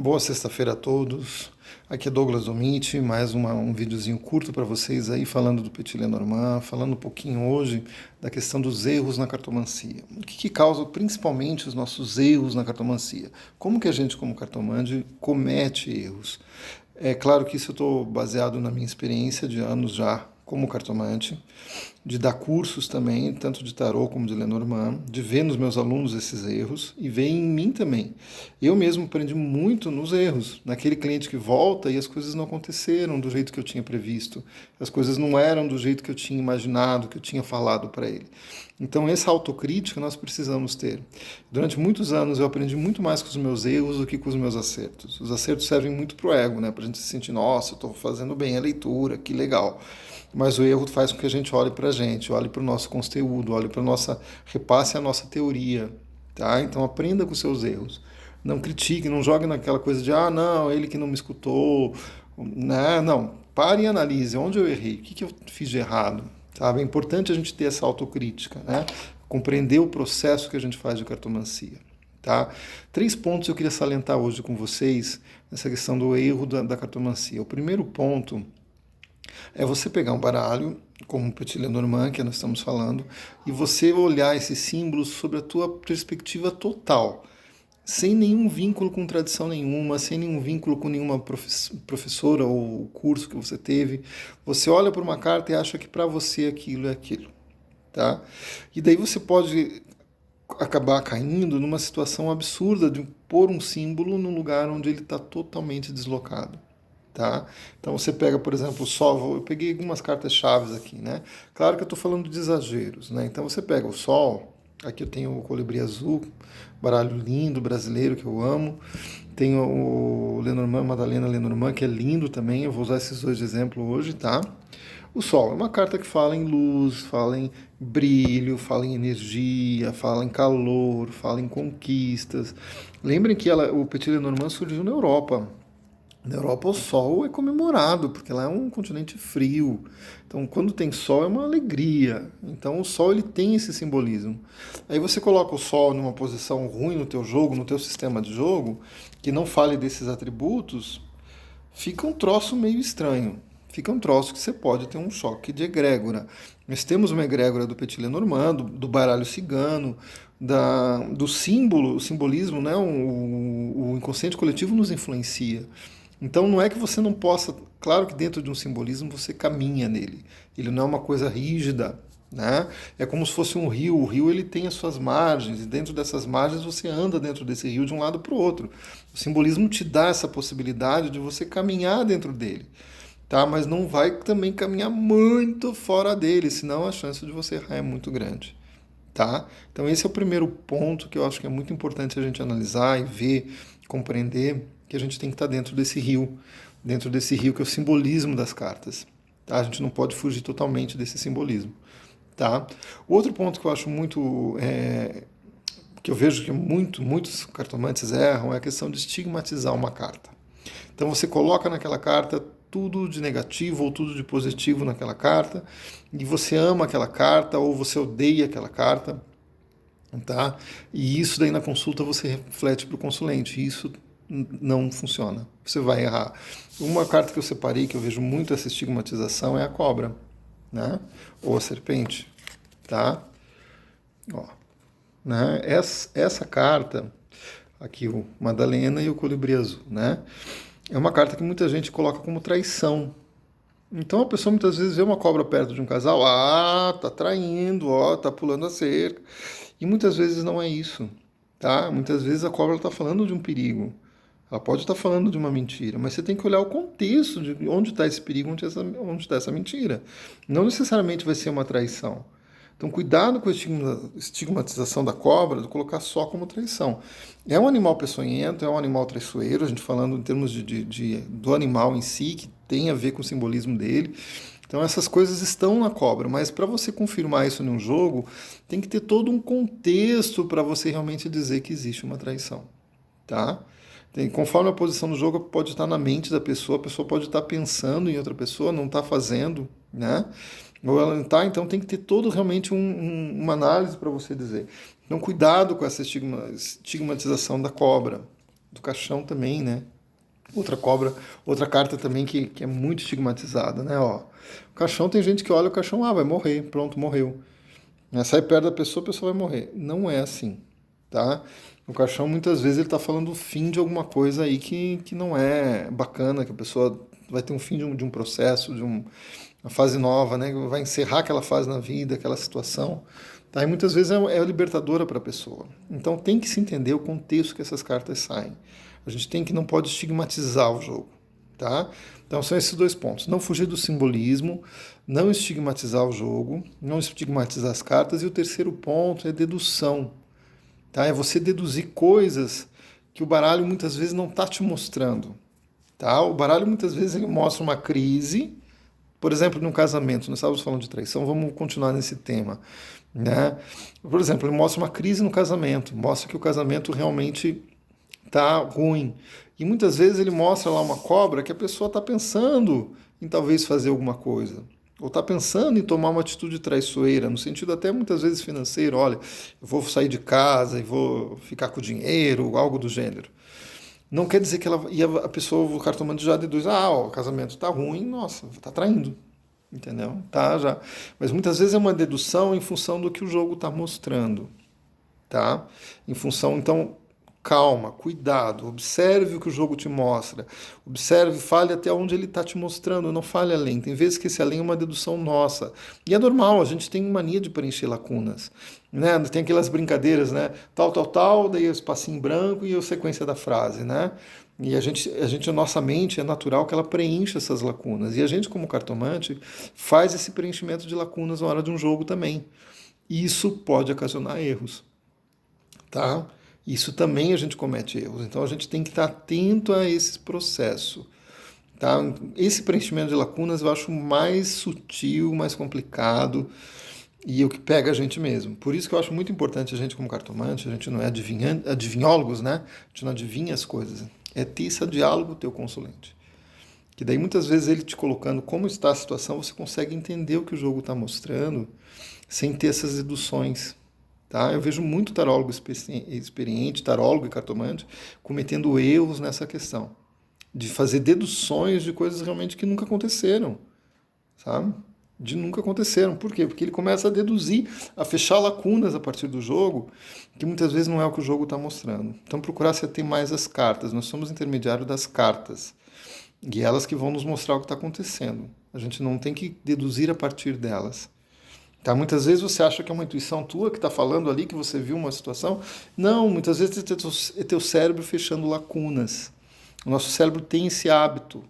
Boa sexta-feira a todos. Aqui é Douglas Domit, mais um videozinho curto para vocês aí falando do Petit Lenormand, falando um pouquinho hoje da questão dos erros na cartomancia. O que causa principalmente os nossos erros na cartomancia? Como que a gente, como cartomante, comete erros? É claro que isso eu estou baseado na minha experiência de anos já como cartomante, de dar cursos também, tanto de tarô como de Lenormand, de ver nos meus alunos esses erros e ver em mim também. Eu mesmo aprendi muito nos erros, naquele cliente que volta e as coisas não aconteceram do jeito que eu tinha previsto, as coisas não eram do jeito que eu tinha imaginado, que eu tinha falado para ele. Então essa autocrítica nós precisamos ter. Durante muitos anos eu aprendi muito mais com os meus erros do que com os meus acertos. Os acertos servem muito para o ego, né? Para a gente se sentir, nossa, eu estou fazendo bem a leitura, que legal. Mas o erro faz com que a gente olhe para a gente, olhe para o nosso conteúdo, olhe para a nossa, repasse a nossa teoria, tá? Então aprenda com os seus erros. Não critique, não jogue naquela coisa de, ah, não, ele que não me escutou, né? Não, pare e analise onde eu errei, o que eu fiz de errado, sabe? É importante a gente ter essa autocrítica, né? Compreender o processo que a gente faz de cartomancia. Tá? 3 pontos eu queria salientar hoje com vocês nessa questão do erro da cartomancia. O primeiro ponto é você pegar um baralho, como o Petit Lenormand, que nós estamos falando, e você olhar esses símbolos sobre a tua perspectiva total, sem nenhum vínculo com tradição nenhuma, sem nenhum vínculo com nenhuma professora ou curso que você teve. Você olha para uma carta e acha que para você aquilo é aquilo. Tá? E daí você pode acabar caindo numa situação absurda de pôr um símbolo num lugar onde ele está totalmente deslocado. Tá? Então você pega, por exemplo, o Sol, eu peguei algumas cartas chaves aqui, né? Claro que eu estou falando de exageros, né? Então você pega o Sol, aqui eu tenho o colibri azul, baralho lindo, brasileiro, que eu amo. Tenho o Lenormand, Madalena Lenormand, que é lindo também, eu vou usar esses dois de exemplo hoje, tá? O Sol é uma carta que fala em luz, fala em brilho, fala em energia, fala em calor, fala em conquistas. Lembrem que o Petit Lenormand surgiu na Europa. Na Europa o Sol é comemorado, porque lá é um continente frio. Então, quando tem Sol é uma alegria. Então, o Sol ele tem esse simbolismo. Aí você coloca o Sol numa posição ruim no teu jogo, no teu sistema de jogo, que não fale desses atributos, fica um troço meio estranho. Fica um troço que você pode ter um choque de egrégora. Nós temos uma egrégora do Petit Lenormand, do baralho cigano, do símbolo, o simbolismo, né? O inconsciente coletivo nos influencia. Então não é que você não possa, claro que dentro de um simbolismo você caminha nele. Ele não é uma coisa rígida, né? É como se fosse um rio. O rio ele tem as suas margens e dentro dessas margens você anda dentro desse rio de um lado para o outro. O simbolismo te dá essa possibilidade de você caminhar dentro dele, tá? Mas não vai também caminhar muito fora dele, senão a chance de você errar é muito grande. Tá? Então esse é o primeiro ponto que eu acho que é muito importante a gente analisar e ver, compreender que a gente tem que estar dentro desse rio que é o simbolismo das cartas. Tá? A gente não pode fugir totalmente desse simbolismo. Tá? O outro ponto que eu acho muito, que eu vejo que muitos cartomantes erram é a questão de estigmatizar uma carta. Então você coloca naquela carta tudo de negativo ou tudo de positivo naquela carta, e você ama aquela carta ou você odeia aquela carta, tá? E isso daí na consulta você reflete para o consulente, e isso não funciona, você vai errar. Uma carta que eu separei, que eu vejo muito essa estigmatização, é a cobra, né? Ou a serpente, tá? Ó, né? Essa carta, aqui o Madalena e o colibri azul, né? É uma carta que muita gente coloca como traição. Então a pessoa muitas vezes vê uma cobra perto de um casal, tá traindo, tá pulando a cerca. E muitas vezes não é isso, tá? Muitas vezes a cobra está falando de um perigo. Ela pode estar falando de uma mentira, mas você tem que olhar o contexto de onde está esse perigo, onde está essa mentira. Não necessariamente vai ser uma traição. Então, cuidado com a estigmatização da cobra, de colocar só como traição. É um animal peçonhento, é um animal traiçoeiro, a gente falando em termos do animal em si, que tem a ver com o simbolismo dele. Então, essas coisas estão na cobra, mas para você confirmar isso num jogo, tem que ter todo um contexto para você realmente dizer que existe uma traição. Tá? Conforme a posição do jogo pode estar na mente da pessoa, a pessoa pode estar pensando em outra pessoa, não está fazendo, né? Ou ela não está, então tem que ter todo realmente uma análise para você dizer. Então cuidado com essa estigmatização da cobra, do caixão também, né? Outra cobra, outra carta também que é muito estigmatizada, né? Ó, o caixão, tem gente que olha o caixão, vai morrer, pronto, morreu. Sai perto da pessoa, a pessoa vai morrer. Não é assim, tá? O caixão, muitas vezes, ele está falando o fim de alguma coisa aí que não é bacana, que a pessoa vai ter um fim de um processo, uma fase nova, né? Vai encerrar aquela fase na vida, aquela situação. Tá? E muitas vezes é libertadora para a pessoa. Então tem que se entender o contexto que essas cartas saem. A gente não pode estigmatizar o jogo. Tá? Então são esses dois pontos. Não fugir do simbolismo, não estigmatizar o jogo, não estigmatizar as cartas. E o terceiro ponto é dedução. Tá? É você deduzir coisas que o baralho muitas vezes não está te mostrando. Tá? O baralho muitas vezes ele mostra uma crise, por exemplo, num casamento. Nós estávamos falando de traição, vamos continuar nesse tema. Né? Por exemplo, ele mostra uma crise no casamento, mostra que o casamento realmente está ruim. E muitas vezes ele mostra lá uma cobra que a pessoa está pensando em talvez fazer alguma coisa. Ou está pensando em tomar uma atitude traiçoeira, no sentido até muitas vezes financeiro. Olha, eu vou sair de casa e vou ficar com dinheiro, algo do gênero. Não quer dizer que ela. E a pessoa, o cartomante já deduz, o casamento está ruim, nossa, está traindo. Entendeu? Tá, já. Mas muitas vezes é uma dedução em função do que o jogo está mostrando. Tá? Em função, então, calma, cuidado, observe o que o jogo te mostra, observe, fale até onde ele está te mostrando, não fale além. Tem vezes que esse além é uma dedução nossa. E é normal, a gente tem mania de preencher lacunas. Né? Tem aquelas brincadeiras, né? Tal, daí o espacinho em branco e a sequência da frase, né? E a nossa mente é natural que ela preencha essas lacunas. E a gente, como cartomante, faz esse preenchimento de lacunas na hora de um jogo também. E isso pode ocasionar erros. Tá? Isso também a gente comete erros. Então a gente tem que estar atento a esse processo. Tá? Esse preenchimento de lacunas eu acho mais sutil, mais complicado e o que pega a gente mesmo. Por isso que eu acho muito importante a gente, como cartomante, a gente não é adivinhólogos, né? A gente não adivinha as coisas. É ter esse diálogo com o teu consulente. Que daí muitas vezes ele te colocando como está a situação, você consegue entender o que o jogo está mostrando sem ter essas deduções. Tá? Eu vejo muito tarólogo experiente, tarólogo e cartomante, cometendo erros nessa questão. De fazer deduções de coisas realmente que nunca aconteceram. Sabe? De nunca aconteceram. Por quê? Porque ele começa a deduzir, a fechar lacunas a partir do jogo, que muitas vezes não é o que o jogo está mostrando. Então procurar se ater mais às cartas. Nós somos intermediário das cartas. E elas que vão nos mostrar o que está acontecendo. A gente não tem que deduzir a partir delas. Tá? Muitas vezes você acha que é uma intuição tua que está falando ali, que você viu uma situação. Não, muitas vezes é teu cérebro fechando lacunas. O nosso cérebro tem esse hábito.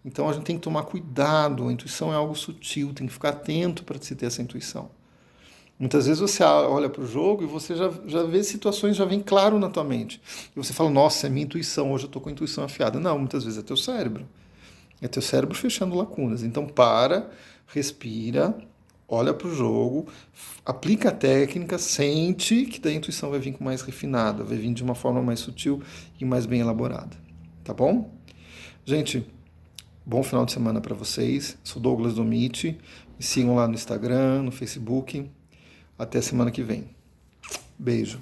Então a gente tem que tomar cuidado. A intuição é algo sutil, tem que ficar atento para se ter essa intuição. Muitas vezes você olha para o jogo e você já vê situações, já vem claro na tua mente. E você fala, nossa, é minha intuição, hoje eu estou com a intuição afiada. Não, muitas vezes é teu cérebro. É teu cérebro fechando lacunas. Então respira, olha para o jogo, aplica a técnica, sente que daí a intuição vai vir com mais refinada, vai vir de uma forma mais sutil e mais bem elaborada. Tá bom? Gente, bom final de semana para vocês. Sou Douglas Domiti. Me sigam lá no Instagram, no Facebook. Até semana que vem. Beijo.